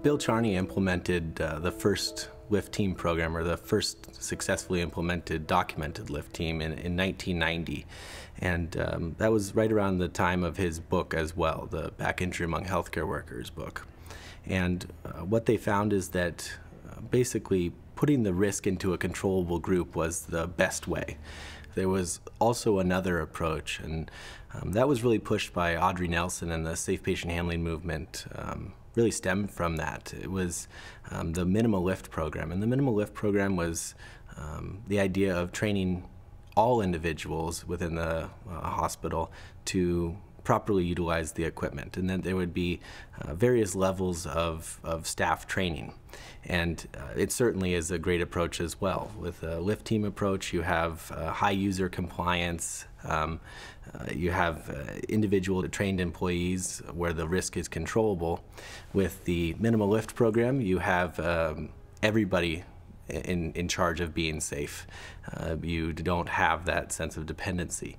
Bill Charney implemented the first lift team program, or the first successfully implemented documented lift team in 1990. And that was right around the time of his book as well, the Back Injury Among Healthcare Workers book. And what they found is that basically putting the risk into a controllable group was the best way. There was also another approach, and that was really pushed by Audrey Nelson, and the safe patient handling movement really stemmed from that. It was the minimal lift program, and the minimal lift program was the idea of training all individuals within the hospital to properly utilize the equipment, and then there would be various levels of staff training. And it certainly is a great approach as well. With a lift team approach, you have high user compliance, you have individual trained employees where the risk is controllable. With the minimal lift program, you have everybody in charge of being safe. You don't have that sense of dependency.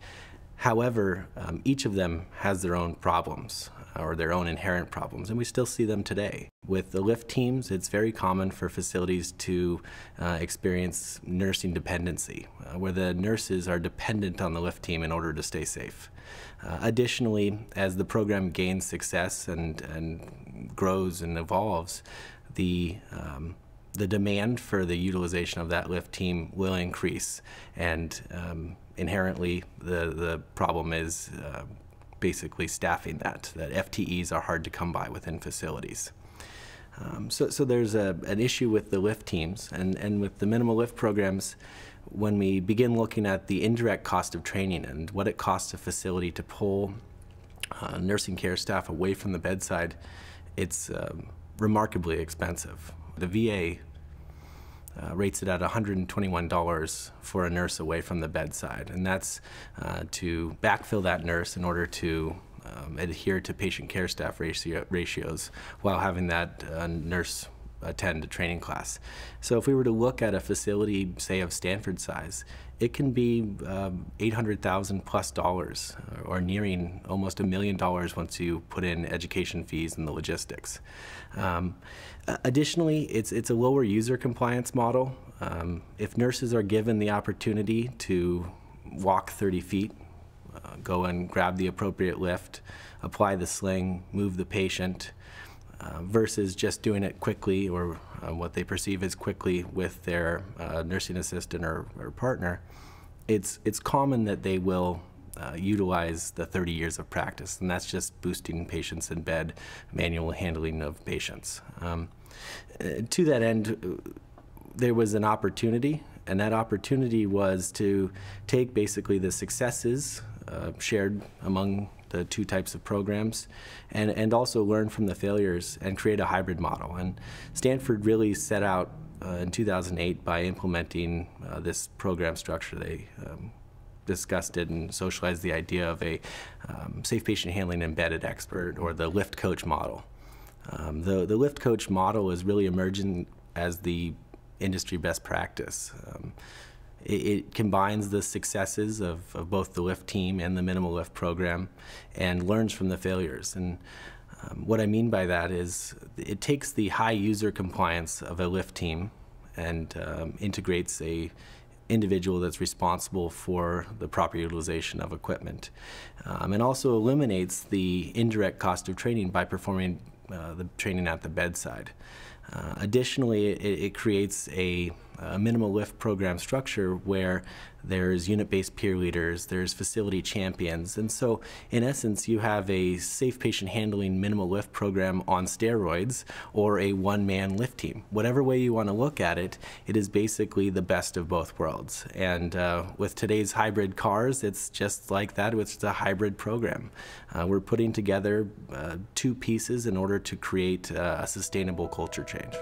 However, each of them has their own problems, or their own inherent problems, and we still see them today. With the lift teams, it's very common for facilities to experience nursing dependency, where the nurses are dependent on the lift team in order to stay safe. Additionally, as the program gains success and grows and evolves, the demand for the utilization of that lift team will increase, and inherently the problem is basically staffing that FTEs are hard to come by within facilities. So there's an issue with the lift teams, and with the minimal lift programs, when we begin looking at the indirect cost of training and what it costs a facility to pull nursing care staff away from the bedside, it's remarkably expensive. The VA rates it at $121 for a nurse away from the bedside, and that's to backfill that nurse in order to adhere to patient care staff ratios while having that nurse attend a training class. So if we were to look at a facility, say of Stanford size, it can be $800,000 plus, or nearing almost $1 million once you put in education fees and the logistics. Additionally, it's a lower user compliance model. If nurses are given the opportunity to walk 30 feet, go and grab the appropriate lift, apply the sling, move the patient, versus just doing it quickly, or what they perceive as quickly, with their nursing assistant or partner, it's common that they will utilize the 30 years of practice, and that's just boosting patients in bed, manual handling of patients. To that end, there was an opportunity, and that opportunity was to take basically the successes shared among the two types of programs, and also learn from the failures and create a hybrid model. And Stanford really set out in 2008 by implementing this program structure. They discussed it and socialized the idea of a safe patient handling embedded expert, or the lift coach model. The lift coach model is really emerging as the industry best practice. It combines the successes of both the lift team and the minimal lift program, and learns from the failures. And what I mean by that is it takes the high user compliance of a lift team and integrates a individual that's responsible for the proper utilization of equipment, and also eliminates the indirect cost of training by performing the training at the bedside. Additionally, it creates a minimal lift program structure where there's unit-based peer leaders, there's facility champions, and so in essence you have a safe patient handling minimal lift program on steroids, or a one-man lift team. Whatever way you want to look at it, it is basically the best of both worlds. And with today's hybrid cars, it's just like that. It's a hybrid program. We're putting together two pieces in order to create a sustainable culture change.